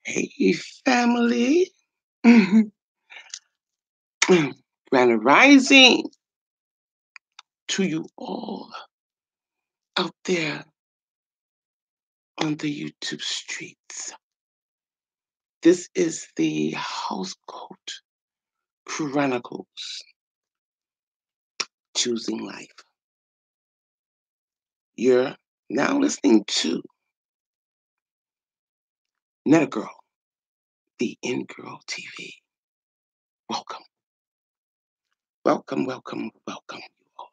Hey, family. Grand rising to you all out there on the YouTube streets. This is the Housecoat Chronicles, Choosing Life. You're now listening to Netta Girl, the In Girl TV. Welcome, welcome, welcome, welcome, you all.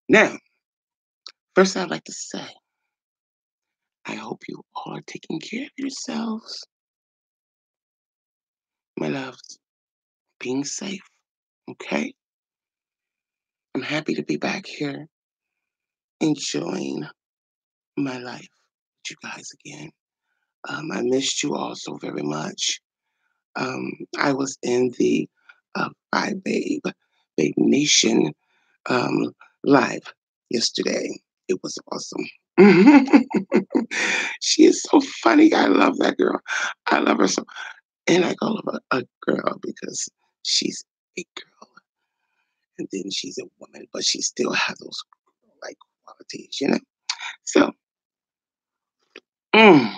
Now, first, I'd like to say, I hope you all are taking care of yourselves, my loves, being safe, okay? I'm happy to be back here enjoying my life with you guys again. I missed you all so very much. I was in the Babe Nation um, live yesterday. It was awesome. She is so funny. I love that girl. I love her so. And I call her a girl because she's a girl. And then she's a woman, but she still has those like qualities, you know? So, mm,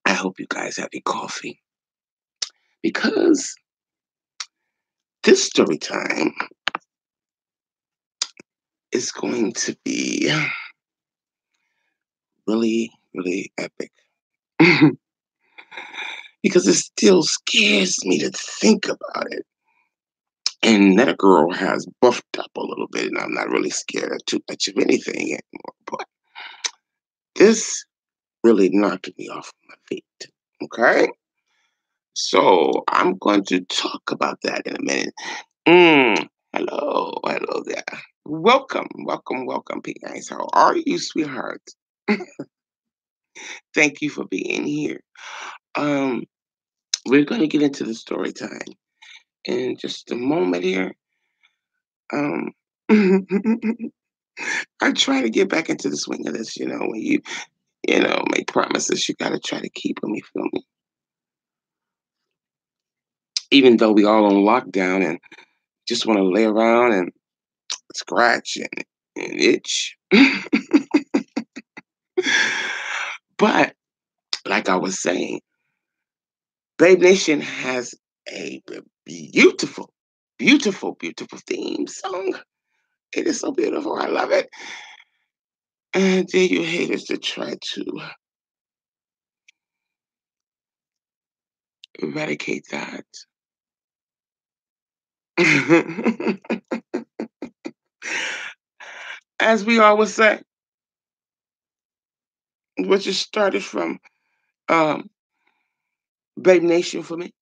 I hope you guys have your coffee because this story time is going to be really, really epic. Because it still scares me to think about it. And that girl has buffed up a little bit, and I'm not really scared of too much of anything anymore. But this really knocked me off my feet. Okay? So I'm going to talk about that in a minute. Hello there. Welcome, welcome, welcome, P. Nice. How are you, sweetheart? Thank you for being here. Um, we're going to get into the story time in just a moment here. Um, I try to get back into the swing of this, when you make promises, you got to try to keep them, you feel me? Even though we all on lockdown and just want to lay around and scratch and itch. But like I was saying, Babe Nation has a beautiful, beautiful, beautiful theme song. It is so beautiful. I love it. And dare you haters to try to eradicate that. As we always say, what just started from um, Babe Nation for me,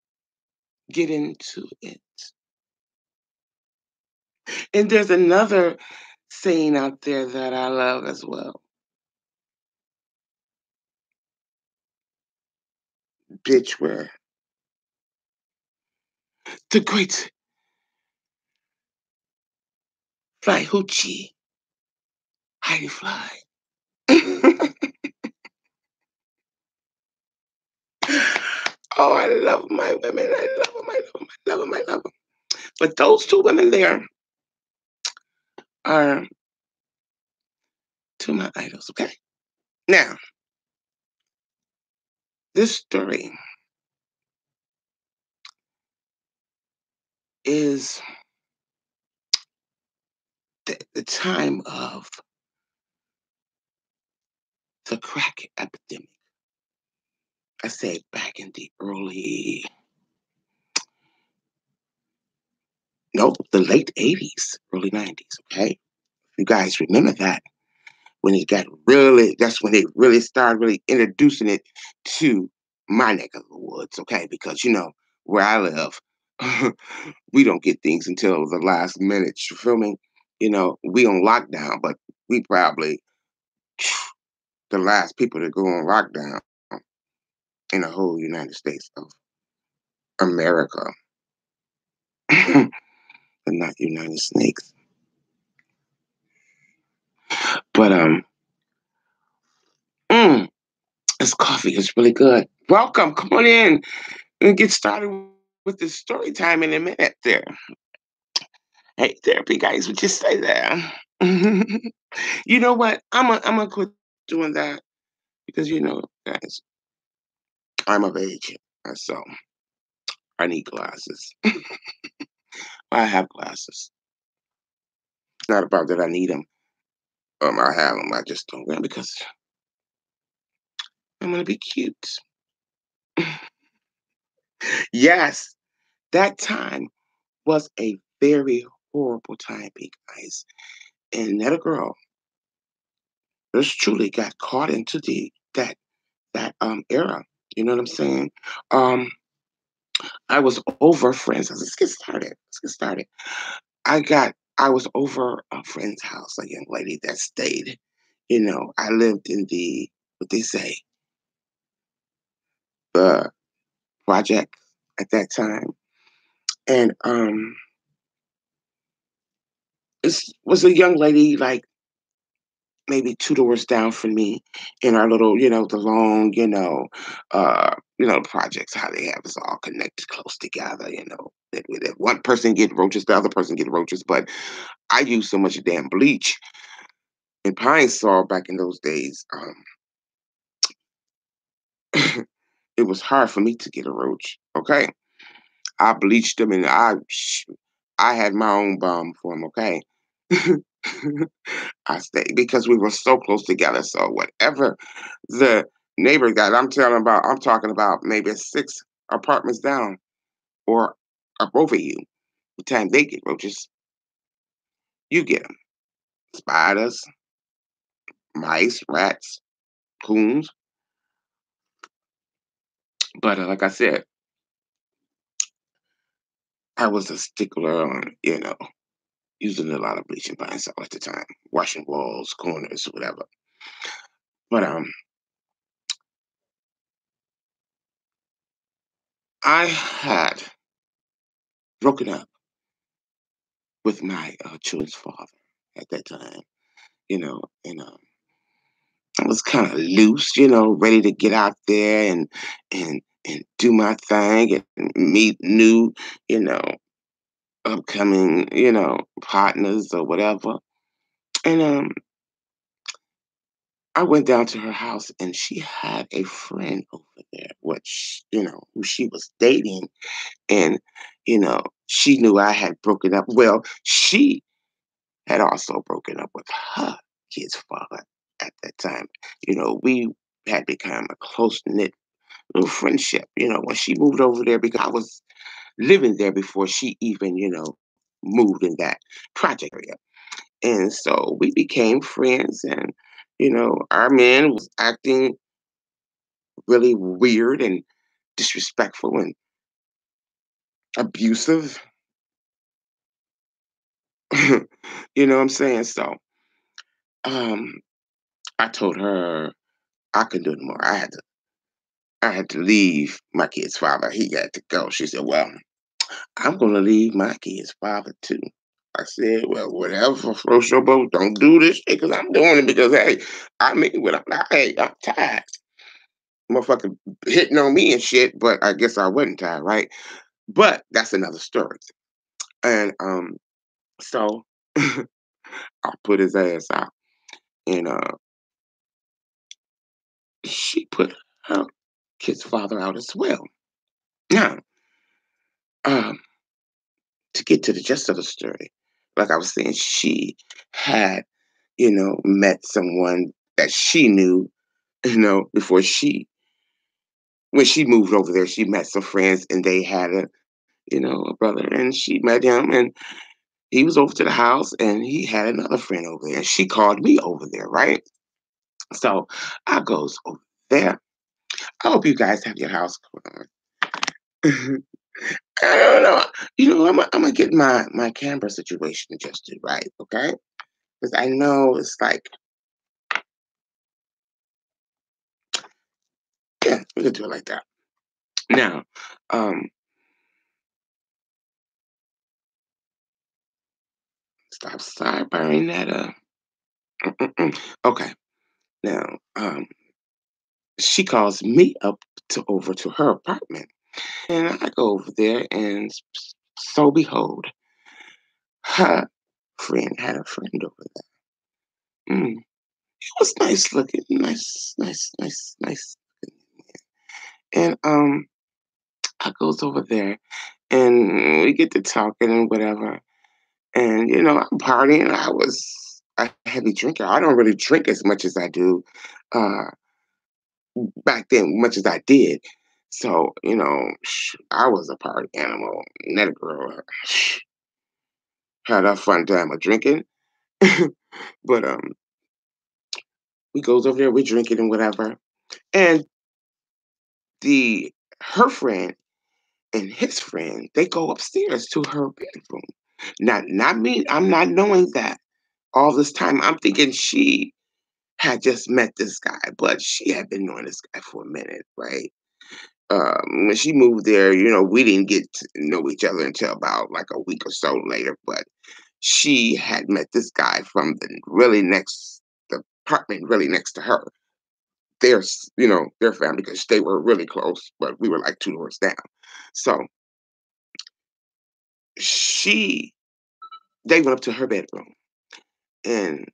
get into it. And there's another saying out there that I love as well. Bitch, where the great fly hoochie, Heidi Fly. Oh, I love my women. I love them. I love them. I love them. I love them. But those two women there are two of my idols, okay? Now, this story is the time of the crack epidemic. I said back in the the late 80s, early 90s, okay? You guys remember that when it got really, that's when they really started really introducing it to my neck of the woods, okay? Because, where I live, we don't get things until the last minute, you feel me? We on lockdown, but we probably the last people to go on lockdown in the whole United States of America, but not United Snakes. But This coffee is really good. Welcome. Come on in and get started with the story time in a minute there. Hey, therapy guys, would you stay there? You know what? I'm gonna quit doing that because guys, I'm of age, so I need glasses. I have glasses. It's not about that I need them. I have them. I just don't wear them because I'm gonna be cute. Yes, that time was a very horrible time, big guys. And that a girl just truly got caught into that era. You know what I'm saying? Um, I was over friends. Let's get started. Let's get started. I was over a friend's house, a young lady that stayed. I lived in the what they say, the project at that time. And this was a young lady like maybe 2 doors down from me in our little, the long, projects, how they have us all connected close together, that one person get roaches, the other person get roaches. But I used so much damn bleach and pine saw back in those days. It was hard for me to get a roach. Okay. I bleached them and I had my own bomb for them. Okay. I stayed because we were so close together. So whatever the neighbor got, I'm talking about maybe 6 apartments down or up over you. The time they get roaches, you get them. Spiders, mice, rats, coons. But like I said, I was a stickler on, using a lot of bleaching pine sol at the time, washing walls, corners, whatever. But I had broken up with my children's father at that time, and I was kind of loose, ready to get out there and do my thing and meet new, you know, upcoming, partners or whatever. And I went down to her house and she had a friend over there, which, who she was dating. And, she knew I had broken up. Well, she had also broken up with her kid's father at that time. We had become a close knit little friendship, when she moved over there because I was living there before she even, moved in that project area. And so we became friends and our man was acting really weird and disrespectful and abusive. You know what I'm saying? So um I told her I couldn't do it anymore. I had to leave my kid's father. He had to go. She said, well, I'm gonna leave my kid's father too. I said, well, whatever floats your boat. Don't do this shit because I'm doing it because hey, I mean what I'm not hey, I'm tired. Motherfucker hitting on me and shit, but I guess I wasn't tired, right? But that's another story. And so I put his ass out. And she put her kid's father out as well. Now, um, to get to the gist of the story, like I was saying, she had, met someone that she knew, before when she moved over there, she met some friends and they had a brother and she met him and he was over to the house and he had another friend over there. And she called me over there, right? So I goes over there. I hope you guys have your house coat on. I don't know. I'm gonna get my camera situation adjusted, right? Okay, because I know it's like, yeah, we can do it like that. Now, um, stop sidebars that. Okay. Now, she calls me up to over to her apartment. And I go over there, and so behold, her friend had a friend over there. He was nice looking, nice, nice, nice, nice. And I goes over there, and we get to talking and whatever. And I'm partying. I was a heavy drinker. I don't really drink as much as I do uh, back then, much as I did. So I was a party animal. And that girl had a fun time of drinking. But we goes over there, we drinking and whatever. And the her friend and his friend, they go upstairs to her bedroom. Not me. I'm not knowing that all this time. I'm thinking she had just met this guy, but she had been knowing this guy for a minute, right? When she moved there, we didn't get to know each other until about like a week or so later. But she had met this guy from the apartment really next to her. Their family, because they were really close, but we were like two doors down. So she, they went up to her bedroom, and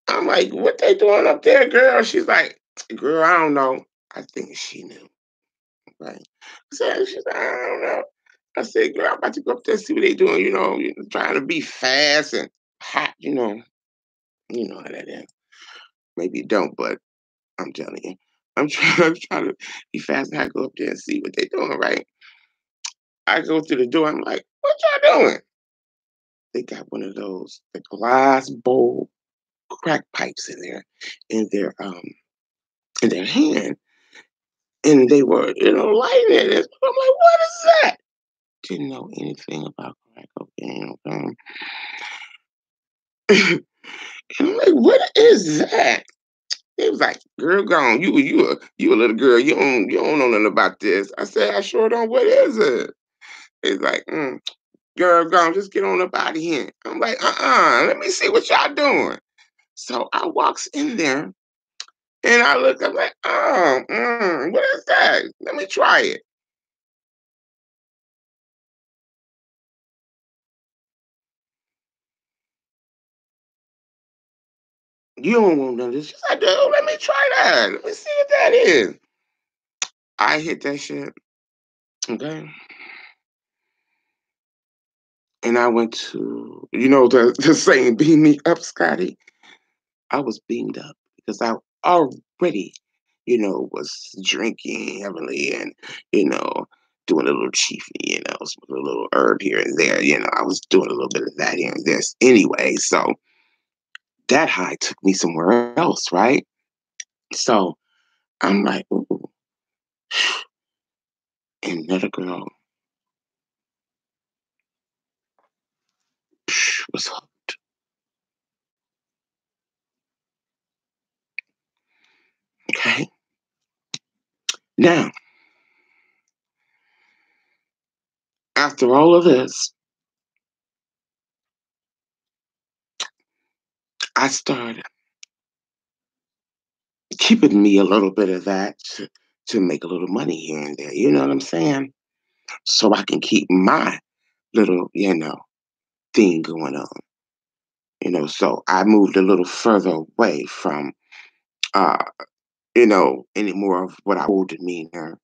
I'm like, "What they doing up there, girl?" She's like, "Girl, I don't know." I think she knew, right? She's like, "I don't know." I said, "Girl, I'm about to go up there and see what they doing. Trying to be fast and hot. You know how that is. Maybe you don't, but I'm telling you, I'm trying to be fast and hot. Go up there and see what they doing, right?" I go through the door. I'm like, "What y'all doing?" They got one of those the glass bowl crack pipes in their hand, and they were lighting it. And I'm like, "What is that?" Didn't know anything about crack cocaine. Okay? And I'm like, "What is that?" He was like, "Girl, gone. You a little girl. You don't know nothing about this." I said, "I sure don't. What is it?" He's like, "Girl, gone. Just get on up out of here." I'm like, Let me see what y'all doing." So I walks in there, and I look. I'm like, what is that? Let me try it." "You don't want none of this." She's like, "Dude, let me try that. Let me see what that is." I hit that shit. Okay. And I went to, the saying, beam me up, Scotty. I was beamed up because I already, was drinking heavily and, you know, doing a little chiefy, smoking a little herb here and there. I was doing a little bit of that here and this anyway. So that high took me somewhere else, right? So I'm like, ooh, and another girl was hooked. Okay. Now, after all of this, I started keeping me a little bit of that to make a little money here and there. You know what I'm saying? So I can keep my little, thing going on. So I moved a little further away from, uh, any more of what I old demeanor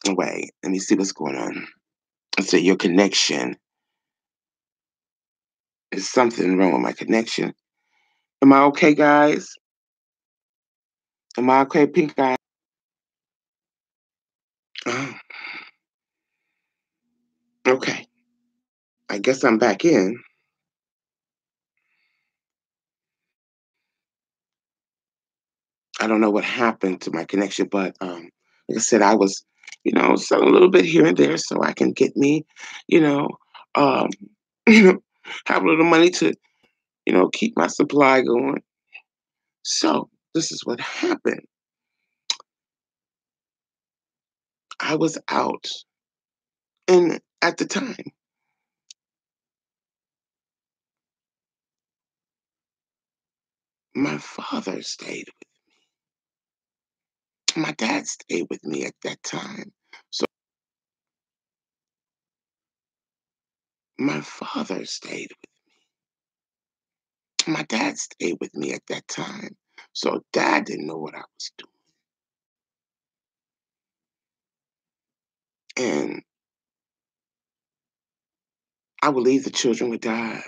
away. Let me see what's going on. I say your connection is something wrong with my connection. Am I okay, guys? Am I okay, pink eye? Oh, okay. I guess I'm back in. I don't know what happened to my connection, but like I said, I was, selling a little bit here and there so I can get me, you know, um, you know, have a little money to, keep my supply going. So this is what happened. I was out, and at the time, my father stayed with me. My dad stayed with me at that time. So my father stayed with my dad stayed with me at that time. So dad didn't know what I was doing. And I would leave the children with dad.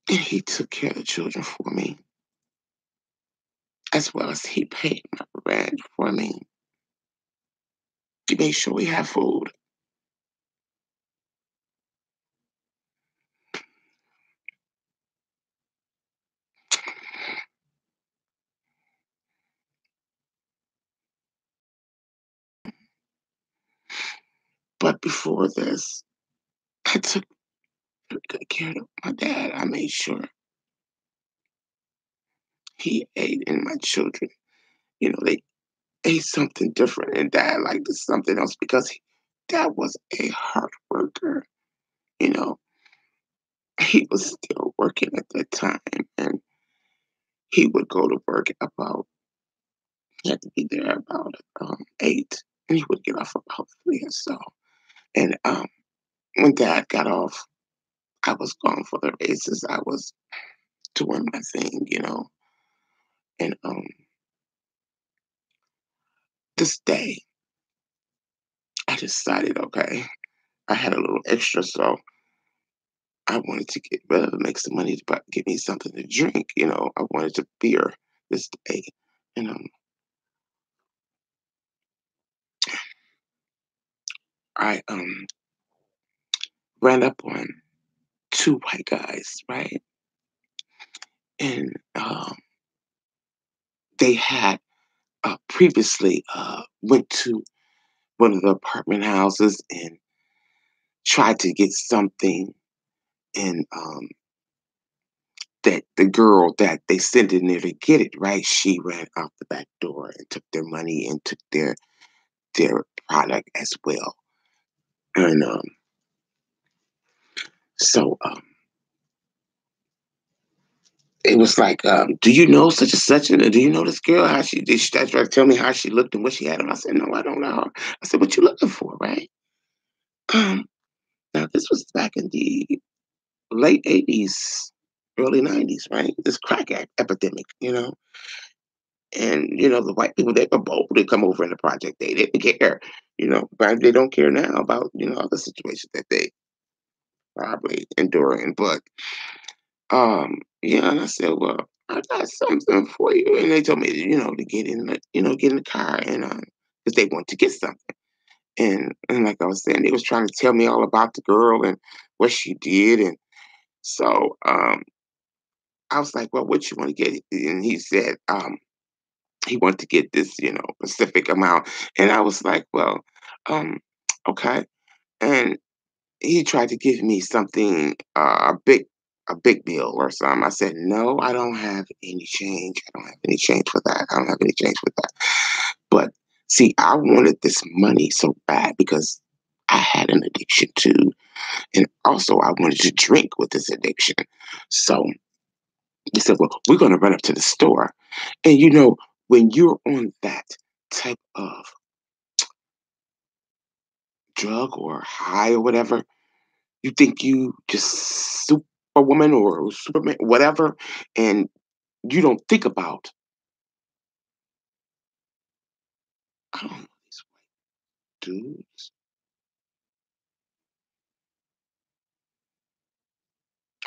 And he took care of the children for me, as well as he paid my rent for me. He made sure we had food. But before this, I took very good care of my dad. I made sure he ate and my children, they ate something different. And dad liked something else because dad was a hard worker. You know, he was still working at that time. And he would go to work about, he had to be there about 8, and he would get off about 3 or so. And when dad got off, I was gone for the races. I was doing my thing. And this day, I decided, okay, I had a little extra, so I wanted to get rid of it, make some money to get me something to drink. I wanted to beer this day. And I ran up on 2 white guys, right? And they had previously went to one of the apartment houses and tried to get something, and that the girl that they sent in there to get it, right, she ran out the back door and took their money and took their product as well. And so it was like, do you know such and such? And do you know this girl? How she did? She tried to tell me how she looked and what she had on. I said, no, I don't know her. I said, what you looking for, right? Um, Now this was back in the late '80s, early '90s, right? This crack epidemic, and the white people, they were bold to come over in the project. They didn't care, but they don't care now about other situations that they probably enduring. But yeah, and I said, well, I got something for you, and they told me, to get in the car, and because they want to get something. And like I was saying, they was trying to tell me all about the girl and what she did. And so I was like, well, what you want to get? And he said he wanted to get this, specific amount. And I was like, well, um, okay. And he tried to give me something, a big bill or something. I said, no, I don't have any change. I don't have any change for that. I don't have any change for that. But see, I wanted this money so bad because I had an addiction too. And also I wanted to drink with this addiction. So he said, well, we're going to run up to the store. And when you're on that type of drug or high or whatever, you think you just superwoman or superman, whatever, and you don't think about, I don't know these dudes.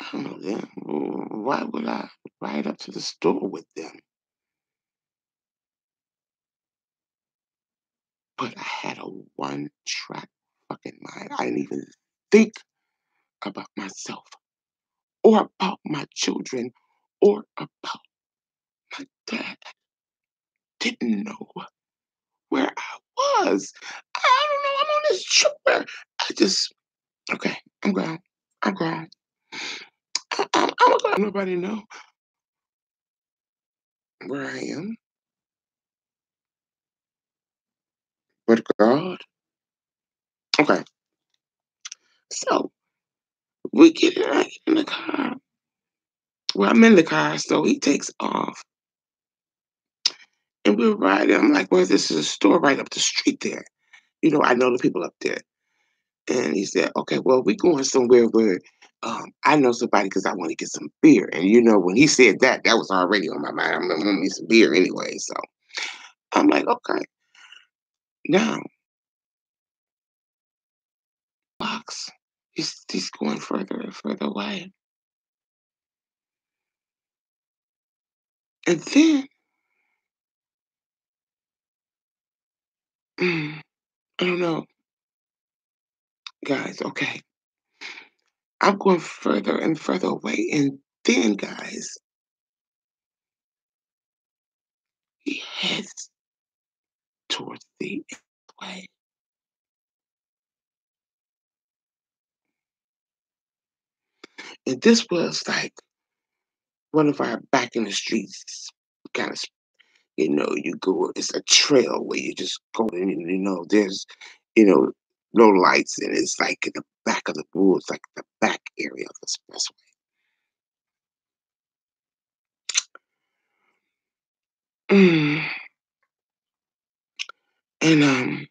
I don't know them. Why would I ride up to the store with them? But I had a one track fucking mind. I didn't even think about myself or about my children or about my dad. Didn't know where I was. I don't know. I'm on this trip where I just, okay, I'm grown. I'm grown. I'm grown. Nobody know where I am but God. Okay. So we I get in the car. Well, I'm in the car, so he takes off, and we're riding. I'm like, "Well, this is a store right up the street there. I know the people up there." And he said, "Okay, well, we going somewhere where I know somebody because I want to get some beer." And when he said that, that was already on my mind. I'm gonna want me some beer anyway. So I'm like, "Okay." Now, box. He's going further and further away, and then I don't know, guys. Okay, I'm going further and further away, and then, guys, he heads towards the way, and this was like one of our back in the streets kind of. You go. It's a trail where you just go in, and there's, you know, no lights, and it's like in the back of the woods, like the back area of the expressway. Mm. And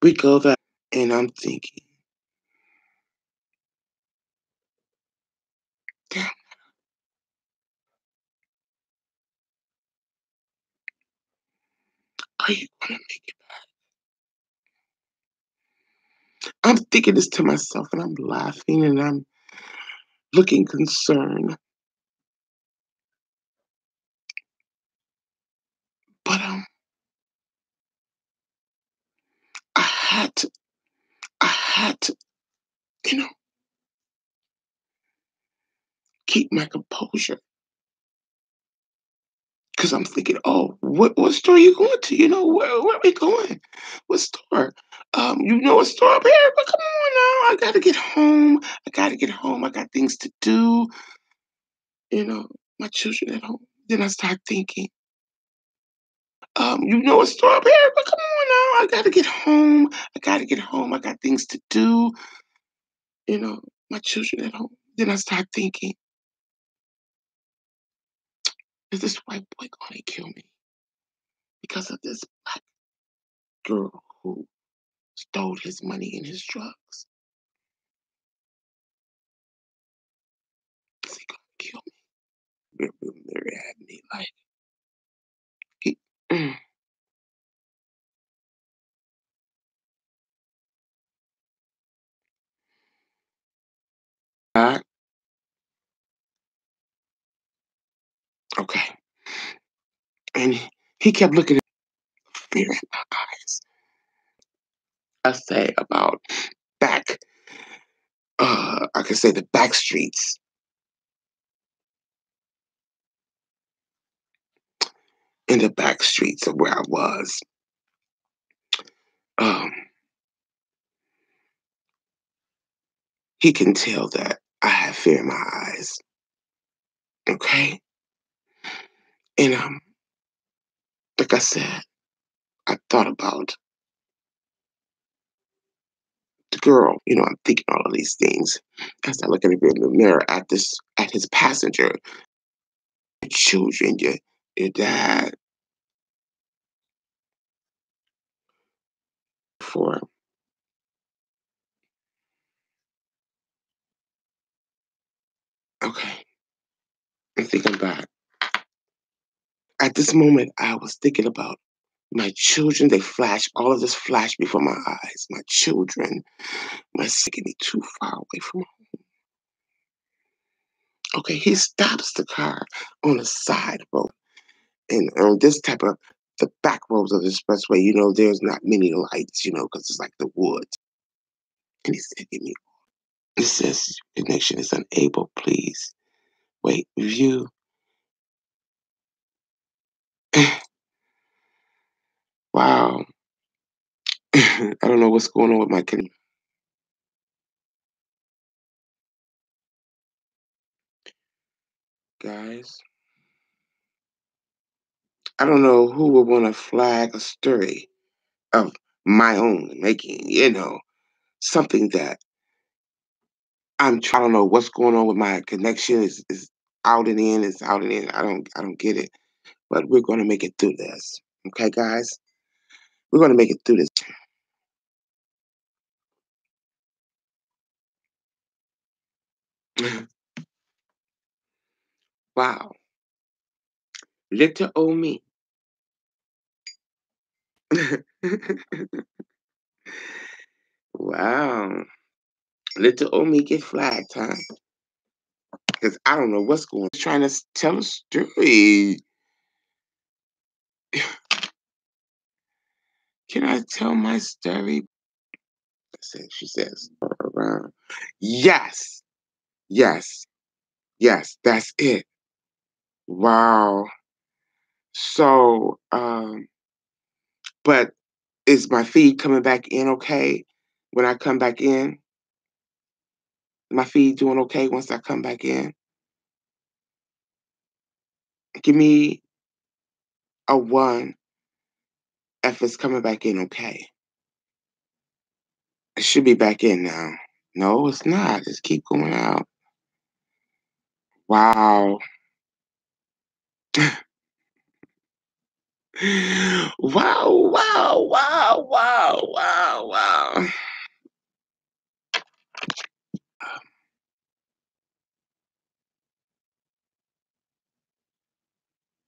we go there, and I'm thinking, damn, are you gonna make it? I'm thinking this to myself, and I'm laughing, and I'm looking concerned. But I had to, I had to, you know, keep my composure. Because I'm thinking, oh, what store are you going to? Where are we going? What store? A store up here? But come on now, I gotta get home. I gotta get home. I got things to do. My children at home. Then I start thinking, a store up here? But come on now, I gotta get home. I gotta get home. I got things to do. You know, my children at home. Then I start thinking, is this white boy gonna kill me because of this black girl who stole his money and his drugs? Is he gonna kill me? Mary had me like, he, mm, God, okay. And he kept looking at fear in my eyes. I say about back, I could say the back streets. In the back streets of where I was, um, he can tell that I have fear in my eyes. Okay. And like I said, I thought about the girl. I'm thinking all of these things as I look in the mirror at his passenger, your children, your dad, for okay. I'm thinking back. At this moment, I was thinking about my children. They flash, all of this flashed before my eyes. My children, my me too far away from home. Okay, he stops the car on a side road. And on this type of the back roads of the expressway, there's not many lights, because it's like the woods. And he said, "Give me." It says connection is unable. Please wait. Review. Wow. I don't know what's going on with my connection. Guys, I don't know who would want to flag a story of my own making, something that I don't know what's going on with my connection. Is out and in, it's out and in. I don't get it. But we're gonna make it through this. Okay, guys? We're gonna make it through this. Wow. Little old me. Wow. Little old me get flagged, huh? Because I don't know what's going on. Trying to tell a story. Can I tell my story? She says, around. Yes. Yes. Yes. That's it. Wow. So, but is my feed coming back in okay when I come back in? My feed doing okay once I come back in? Give me a one if it's coming back in okay. It should be back in now. No, it's not. Just keep going out. Wow. Wow, wow, wow, wow, wow, wow.